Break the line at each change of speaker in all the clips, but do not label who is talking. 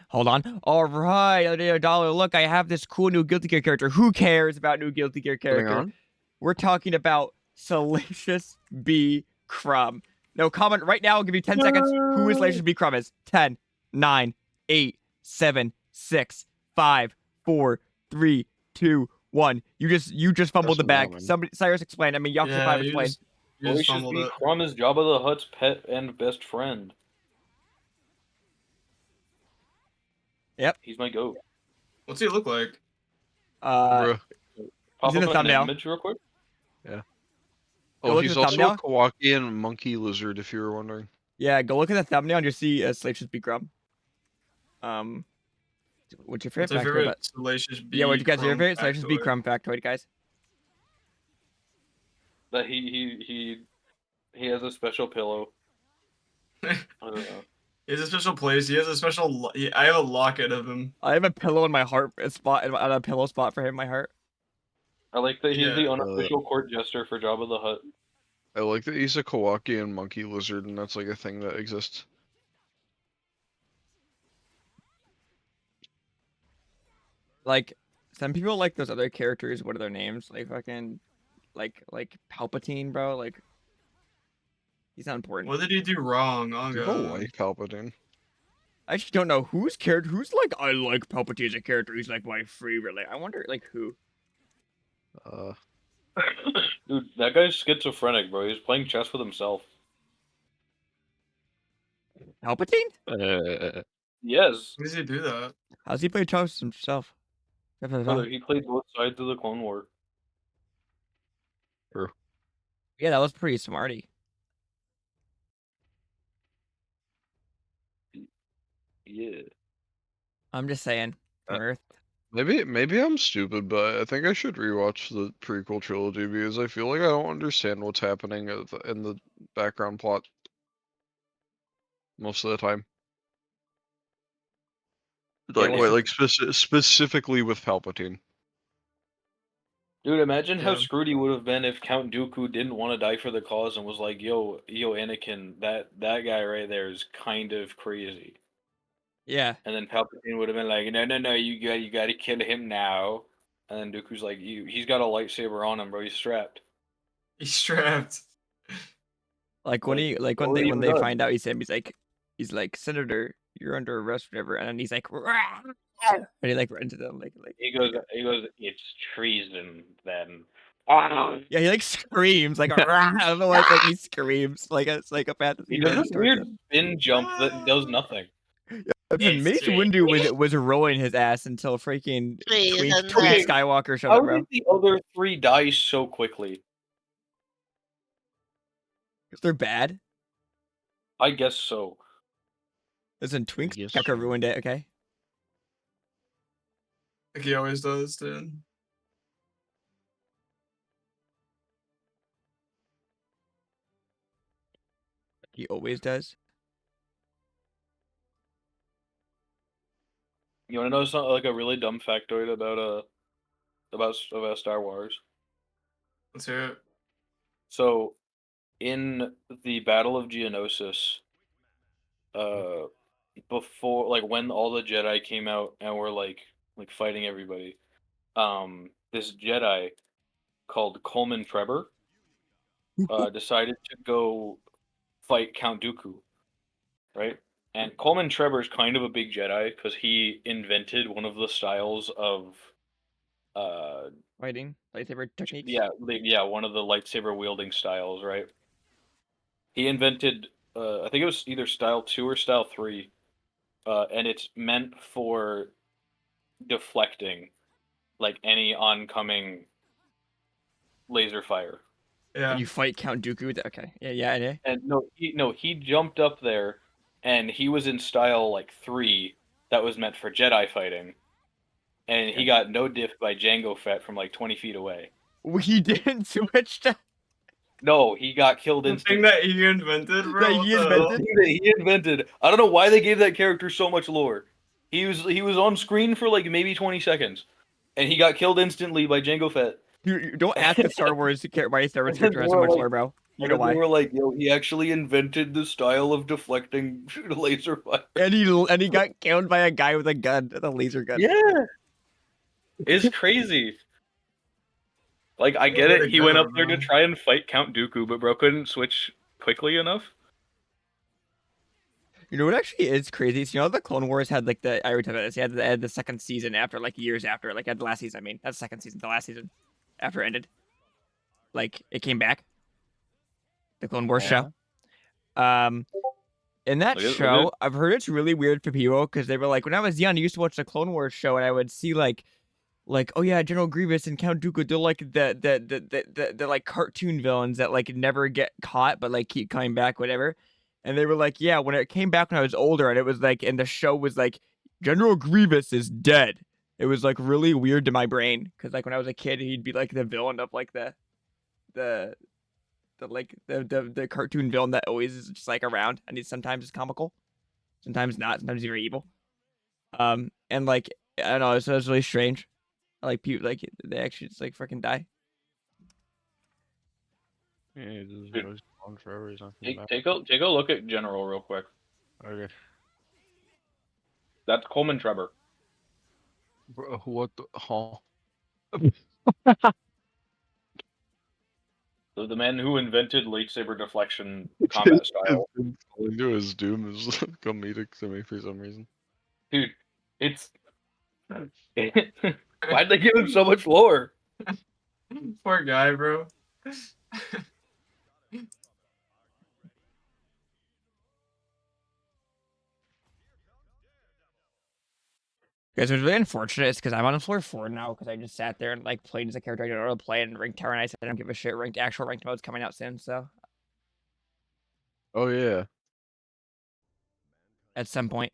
Hold on. All right, $1. Look, I have this cool new Guilty Gear character. Who cares about new Guilty Gear character? We're talking about Salacious B. Crumb. No, comment right now. I'll give you 10 seconds. Who is Salacious B. Crumb is? 10, 9, 8, 7, 6, 5, 4, 3, 2, 1. You just fumbled the bag. Somebody, Cyrus, explain. I mean, Yoxi 5 explain.
Salacious B. Crumb is Jabba the Hutt's pet and best friend.
Yep.
He's my goat.
What's he look like?
He's in the thumbnail.
Image real quick.
Yeah. Oh, he's also a Kowakian monkey lizard, if you were wondering.
Yeah, go look at the thumbnail and you see Salacious B. Crumb. What's your favorite factoid?
Salacious B.
Yeah, what'd you guys your favorite Salacious B. Crumb factoid, guys?
That he has a special pillow. I don't know.
He has a special place. He has a special. I have a locket of him.
I have a pillow in my heart spot, on a pillow spot for him in my heart.
I like that he's the unofficial court jester for Jabba the Hutt.
I like that he's a Kowakian monkey lizard, and that's like a thing that exists.
Like, some people like those other characters. What are their names? Like fucking, like Palpatine, bro. Like, he's not important.
What did he do wrong?
People like Palpatine.
I actually don't know who's like, I like Palpatine as a character. He's like my favorite. I wonder like who.
Dude, that guy's schizophrenic, bro. He's playing chess with himself.
Palpatine?
Yes.
How does he do that?
How's he play chess with himself?
Brother, he played both sides of the Clone War.
True.
Yeah, that was pretty smarty.
Yeah.
I'm just saying. Earth.
Maybe I'm stupid, but I think I should rewatch the prequel trilogy because I feel like I don't understand what's happening in the background plot most of the time. Like specifically with Palpatine.
Dude, imagine how screwed he would have been if Count Dooku didn't want to die for the cause and was like, "Yo, Anakin, that guy right there is kind of crazy."
Yeah.
And then Palpatine would have been like, "No, you got to kill him now." And then Dooku's like, "He's got a lightsaber on him, bro. He's strapped."
He's strapped.
Like when when they find out he's him, he's like, "Senator, you're under arrest, whatever." And then he's like, "Rah!" And he like runs to them like
he goes, "It's treason then."
Yeah, he like screams like I don't know why like he screams like it's like a fantasy.
He does this weird spin jump that does nothing.
Yeah, Mace Windu was rolling his ass until freaking Twink Skywalker showed up, bro.
How did the other three die so quickly?
If they're bad?
I guess so.
Listen, Twink Skywalker ruined it, okay?
Like he always does, dude.
He always does.
You want to know something like a really dumb factoid about Star Wars?
Let's hear it.
So, in the Battle of Geonosis, before like when all the Jedi came out and were like fighting everybody, this Jedi called Coleman Trebor decided to go fight Count Dooku, right? And Coleman Trebor is kind of a big Jedi because he invented one of the styles of
fighting lightsaber techniques.
Yeah, one of the lightsaber wielding styles, right? He invented, I think it was either Style 2 or Style 3, and it's meant for deflecting like any oncoming laser fire.
Yeah.
You fight Count Dooku with that? Okay. Yeah.
And he jumped up there. And he was in Style 3 that was meant for Jedi fighting. And he got no diff by Jango Fett from 20 feet away.
He didn't switch to...
No, he got killed instantly.
The thing that he invented, bro?
He invented. I don't know why they gave that character so much lore. He was on screen for maybe 20 seconds. And he got killed instantly by Jango Fett.
You don't ask the Star Wars why Star Wars character has so much lore, bro. You know
They
why?
were like, yo, he actually invented the style of deflecting laser fire.
And he got killed by a guy with a gun, with a laser gun.
Yeah. It's crazy. Like, I get
Way
it.
to
He went
go,
up there to
bro.
try and fight Count Dooku, but bro couldn't switch quickly enough.
You know what actually is crazy? So, you know, the Clone Wars had like I already talked about this. They had the second season after, like years after, like had the last season. I mean, that's the second season, the last season after it ended. Like it came back, the Clone Wars show. In that
Look at-
show, I've heard it's really weird for people because they were like, when I was young, I used to watch the Clone Wars show, and I would see like, oh yeah, General Grievous and Count Dooku, they're like the like cartoon villains that like never get caught but like keep coming back, whatever. And they were like, yeah, when it came back when I was older, and it was like, and the show was like, General Grievous is dead. It was like really weird to my brain because like when I was a kid, he'd be like the villain of like the the cartoon villain that always is just like around, and he's sometimes comical, sometimes not, sometimes he's very evil. And like I don't know, so it's really strange. Like people, like they actually just like freaking die.
Yeah, this
Dude.
is on forever. He's not
Take,
coming back.
take a look at General real quick.
Okay.
That's Coleman Trevor.
Bro, what the? Huh?
The man who invented lightsaber deflection combat style.
Falling to his doom is comedic to me for some reason.
Dude, it's... Why'd they give him so much lore?
Poor guy, bro.
Guys, what's really unfortunate is because I'm on floor 4 now because I just sat there and like played as a character I don't know how to play in ranked tower, and I said I don't give a shit. Actual ranked mode's coming out soon, so
Oh yeah.
at some point.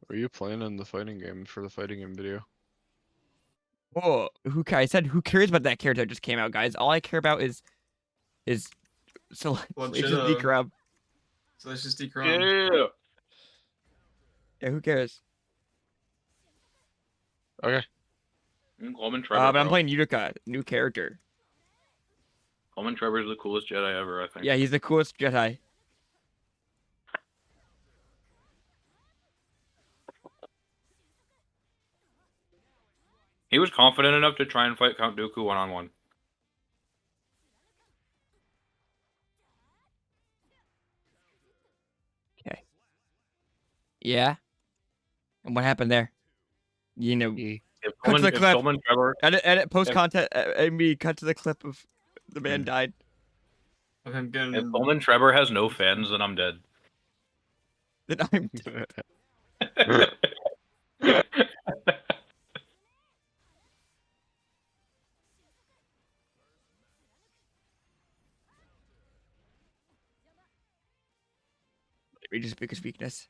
Are you playing in the fighting game for the fighting game video?
Oh, I said who cares about that character that just came out, guys? All I care about is Salacious D. Crumb.
Salacious D. Crumb.
Yeah.
Yeah, who cares?
Okay.
Coleman Trevor.
But I'm
bro.
playing Utica, new character.
Coleman Trevor's the coolest Jedi ever, I think.
Yeah, he's the coolest Jedi.
He was confident enough to try and fight Count Dooku one-on-one.
Okay. Yeah. And what happened there? You know,
If
cut to the clip.
Coleman Trevor,
Edit post content. And me cut to the clip of the man died.
Of him getting...
if Coleman Trevor has no fans, then I'm dead.
Then I'm Regis' biggest weakness.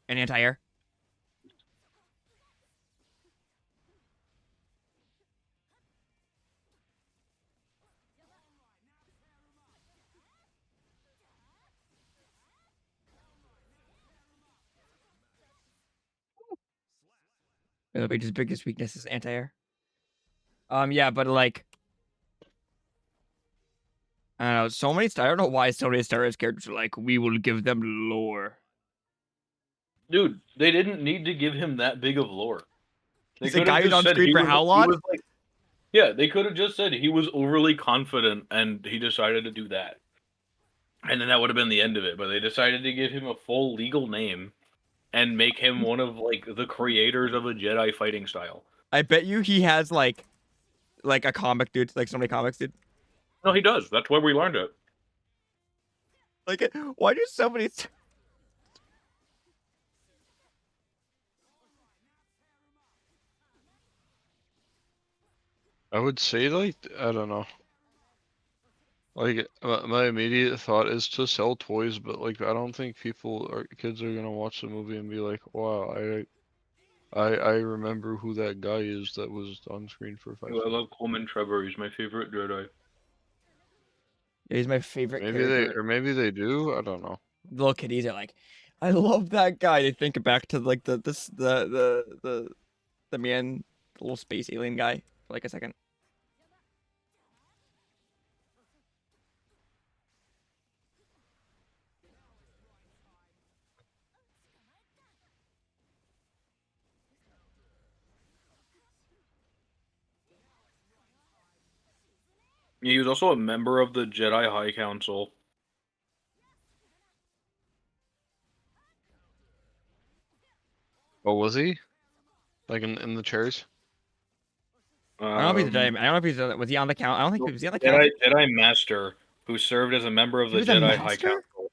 An anti-air. Regis' biggest weakness is anti-air. Yeah, but like, I don't know. I don't know why so many Star Wars characters are like, we will give them lore.
Dude, they didn't need to give him that big of lore. They
He's a
could've
guy who's
just
on
said
screen
he
for
was-
how
he
long?
was like- yeah, they could have just said he was overly confident and he decided to do that. And then that would have been the end of it. But they decided to give him a full legal name and make him one of like the creators of a Jedi fighting style.
I bet you he has like a comic, dude. Like so many comics, dude.
No, he does. That's where we learned it.
Like, why do so many?
I would say like I don't know. Like my immediate thought is to sell toys, but like I don't think kids are gonna watch the movie and be like, wow, I remember who that guy is that was on screen for 5
I
seconds.
love Coleman Trevor. He's my favorite Jedi.
Yeah, he's my favorite
Maybe
character.
maybe they do. I don't know.
Little kiddies are like, I love that guy. They think back to like the man, the little space alien guy for like a second.
He was also a member of the Jedi High Council.
Oh, was he? Like in the chairs?
I don't know if he's a Jedi. I don't know if he's was he on the count. I don't think he was he on the council.
Jedi Master, who served as a member of
He
the
was a
Jedi High
master?
Council.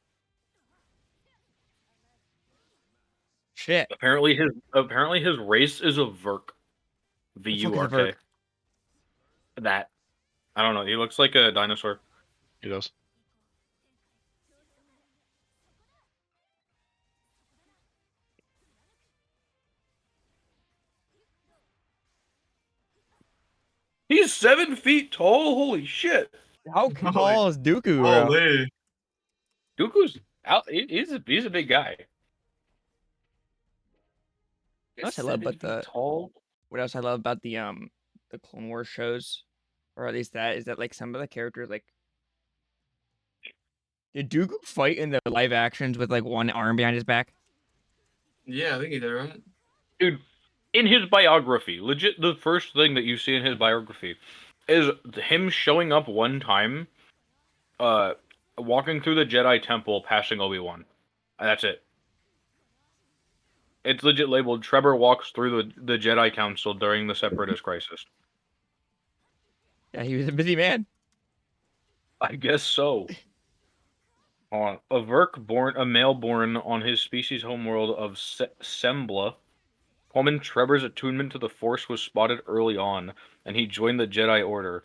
Shit.
Apparently his race is a Verk.
The fuck is a
VURK.
Verk?
That. I don't know. He looks like a dinosaur.
He does.
He's 7 feet tall. Holy shit!
How tall is Dooku, bro?
Holy.
Dooku's out. He's a big guy.
What else I love about
7 feet tall.
what else I love about the Clone Wars shows, or at least that is that like some of the characters like did Dooku fight in the live actions with like one arm behind his back?
Yeah, I think he did, right?
Dude, in his biography, legit, the first thing that you see in his biography is him showing up one time, walking through the Jedi Temple, passing Obi-Wan. And that's it. It's legit labeled Trevor walks through the Jedi Council during the Separatist crisis.
Yeah, he was a busy man.
I guess so. A Verk a male born on his species' homeworld of Sembla. Coleman Trevor's attunement to the Force was spotted early on, and he joined the Jedi Order.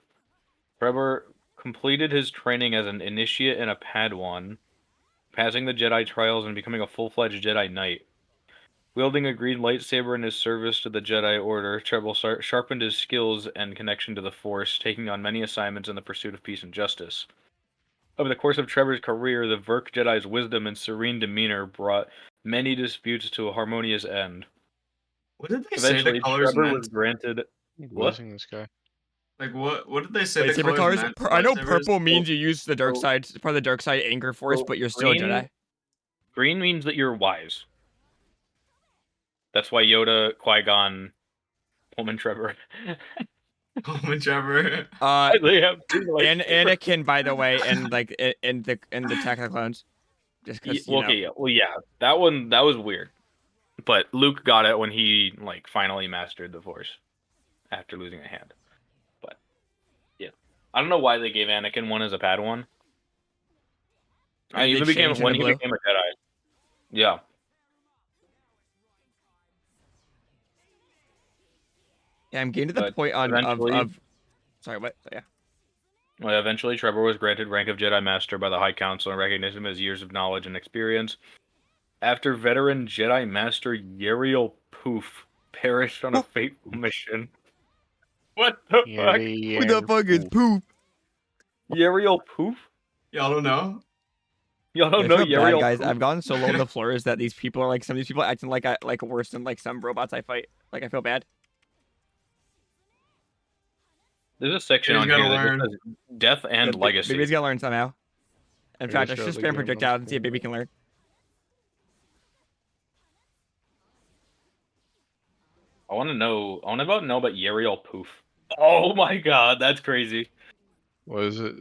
Trevor completed his training as an initiate and a Padawan, passing the Jedi trials and becoming a full-fledged Jedi Knight. Wielding a green lightsaber in his service to the Jedi Order, Trevor sharpened his skills and connection to the Force, taking on many assignments in the pursuit of peace and justice. Over the course of Trevor's career, the Verk Jedi's wisdom and serene demeanor brought many disputes to a harmonious end.
What did they
Eventually,
say the colors
Trevor
meant?
was granted. What?
Losing this guy.
Like what did they say the
Lightsaber
colors
colors.
meant?
I know
Lightsabers?
purple means you use the dark
so-
side, part of the dark side anger force,
so
but you're still a
green-
Jedi.
Green means that you're wise. That's why Yoda, Qui-Gon, Pullman Trevor.
Coleman Trevor.
They have
And Anakin, by the way, and like in the Attack of the Clones, just because
yeah. Well, yeah, that was weird, but Luke got it when he like finally mastered the Force after losing a hand. But yeah, I don't know why they gave Anakin one as a Padawan.
They
He
changed
when
into
he
blue.
became a Jedi. Yeah.
Yeah, I'm getting to the
But
point on
eventually-
of sorry, what? Yeah.
Well, eventually, Trevor was granted rank of Jedi Master by the High Council and recognized him as years of knowledge and experience. After veteran Jedi Master Yeriel Poof perished on a fateful mission. What the fuck?
Who the fuck is Poof?
Yeriel Poof?
Y'all don't know?
Y'all don't
I
know
feel bad,
Yeriel
guys.
Poof?
I've gotten so low in the floors that these people are like some of these people acting like worse than like some robots I fight. Like I feel bad.
There's a section
He's
on
gotta
here that
learn.
just says Death and
Yeah,
Legacy.
Baby's gotta learn somehow. In
I
fact, I
just
should
got
spam
the game
projectiles
on
and see if Baby can learn.
I want to know about Yeriel Poof. Oh my god, that's crazy.
What is it?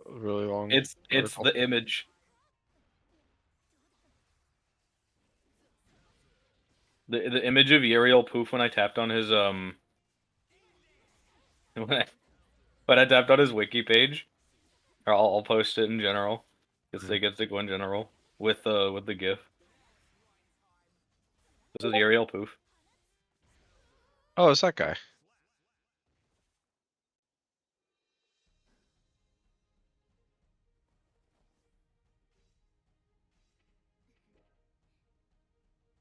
Really long.
It's
article?
the image. The image of Yeriel Poof when I tapped on his when I tapped on his wiki page. Or I'll post it in general. It gets to go in general with the GIF. This is Yeriel Poof.
Oh, it's that guy.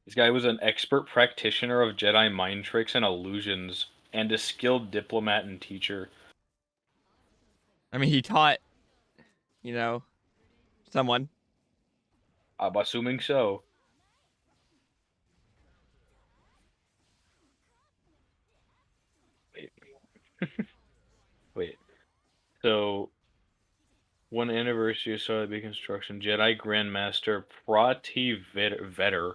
This guy was an expert practitioner of Jedi mind tricks and illusions, and a skilled diplomat and teacher.
I mean, he taught, someone.
I'm assuming so. Wait. Wait. So, one anniversary of Starlight Beacon construction, Jedi Grandmaster Prati Veter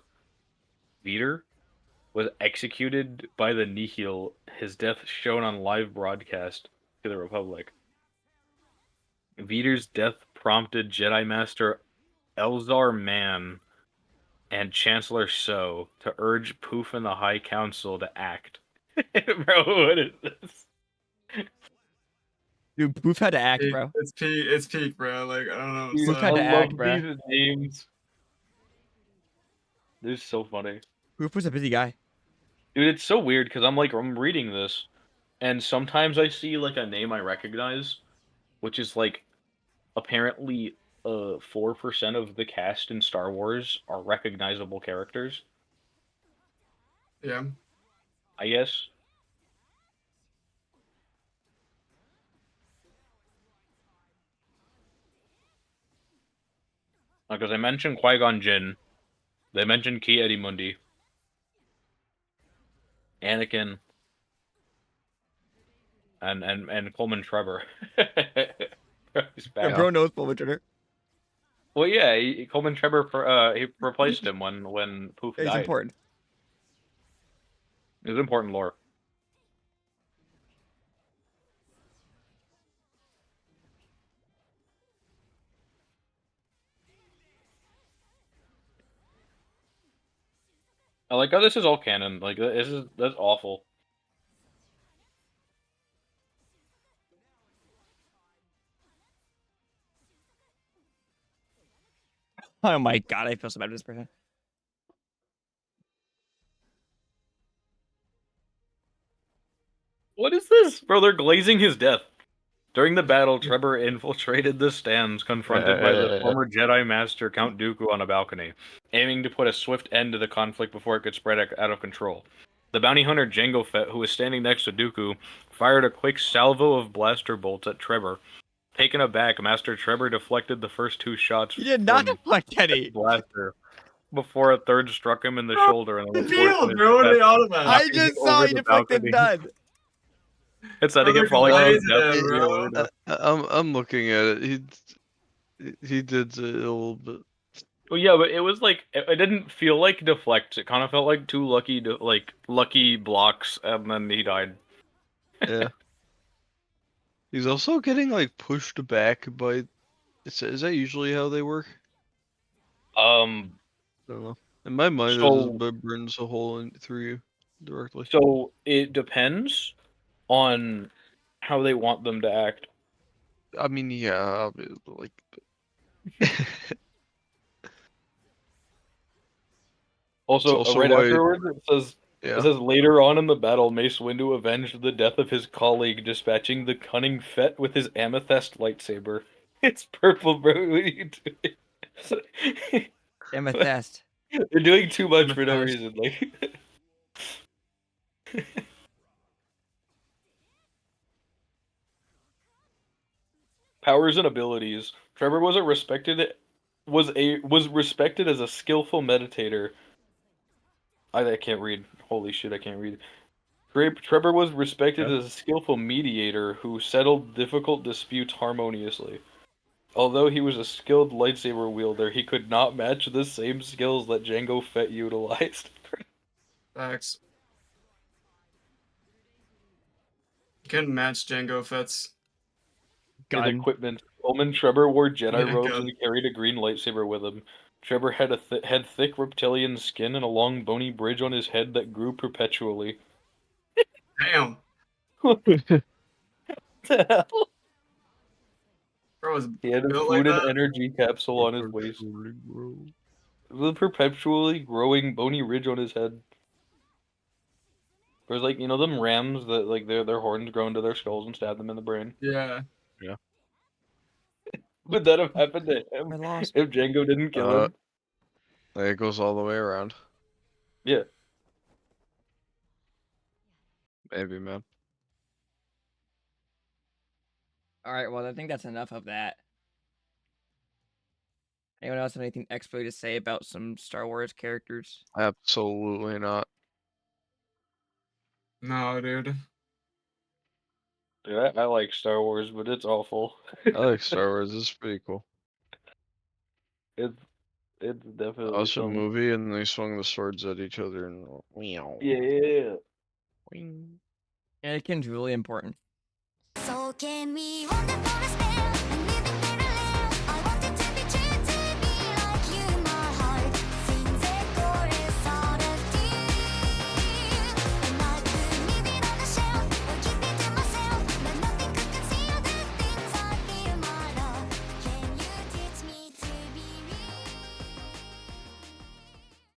was executed by the Nihil. His death shown on live broadcast to the Republic. Vader's death prompted Jedi Master Elzar Mann and Chancellor So to urge Poof and the High Council to act. Bro, what is this?
Dude, Poof had to act, bro.
It's peak, bro. Like, I don't know.
Dude,
Poof
So,
had
I
to
love
act, bro.
these names. They're so funny.
Poof was a busy guy.
Dude, it's so weird because I'm reading this, and sometimes I see like a name I recognize, which is like apparently 4% of the cast in Star Wars are recognizable characters,
yeah.
I guess. Because I mentioned Qui-Gon Jinn, they mentioned Ki-Adi-Mundi, Anakin, and Coleman Trevor. He's
Yeah,
back.
bro knows Bulma Turner.
Well, yeah, Coleman Trevor he replaced him when Poof
Yeah, he's
died.
important.
It was important lore. I like how this is all canon. Like that's awful.
Oh my god, I feel so bad for this person.
What is this? Bro, they're glazing his death. During the battle, Trevor infiltrated the stands, confronted by the former Jedi Master Count Dooku on a balcony, aiming to put a swift end to the conflict before it could spread out of control. The bounty hunter Jango Fett, who was standing next to Dooku, fired a quick salvo of blaster bolts at Trevor. Taken aback, Master Trevor deflected the first 2 shots
He did not
from
deflect any.
blaster before a third struck him in the shoulder and
The
the fourth in
field,
his
bro. What are
chest,
they on about?
I
knocking
just
him
saw
over
he
the
deflected
balcony.
none.
It's setting
Bro,
him falling
they're
on his
glazing
death.
him, bro.
I'm looking at it. He did a little bit.
Well, yeah, but it was like it didn't feel like deflect. It kind of felt like 2 lucky blocks, and then he died.
Yeah. He's also getting like pushed back by. Is that usually how they work? I don't know. In my mind, it just burns a hole through you directly.
So it depends on how they want them to act.
I mean, yeah, like.
Also,
also
right
why-
afterwards, it says later on in the battle, Mace Windu avenged the death of his colleague, dispatching the cunning Fett with his amethyst lightsaber. It's purple, bro. What are you doing?
Amethyst.
They're doing too much for no reason. Like, powers and abilities. Trevor was respected as a skillful meditator. I can't read. Holy shit, I can't read. Trevor was respected as a skillful mediator who settled difficult disputes harmoniously. Although he was a skilled lightsaber wielder, he could not match the same skills that Jango Fett utilized.
Facts. You couldn't match Jango Fett's
His equipment. Coleman Trevor wore Jedi robes
gun.
and carried a green lightsaber with him. Trevor had had thick reptilian skin and a long bony bridge on his head that grew perpetually.
Damn.
What the hell?
Bro was
He had a
built
food
like
and
that?
energy capsule on his waist. With a perpetually growing bony ridge on his head. There's like, you know them rams that like their horns grow into their skulls and stab them in the brain?
Yeah.
Yeah.
Would that have happened to him
I lost.
if Jango didn't kill him?
It goes all the way around.
Yeah.
Maybe, man.
Alright, well, I think that's enough of that. Anyone else have anything extra to say about some Star Wars characters?
Absolutely not.
No, dude.
Dude, I like Star Wars, but it's awful.
I like Star Wars. It's pretty cool.
It's definitely
I watched a
something.
movie and they swung the swords at each other and
Yeah.
Anakin's really important.
So can we wander for a space?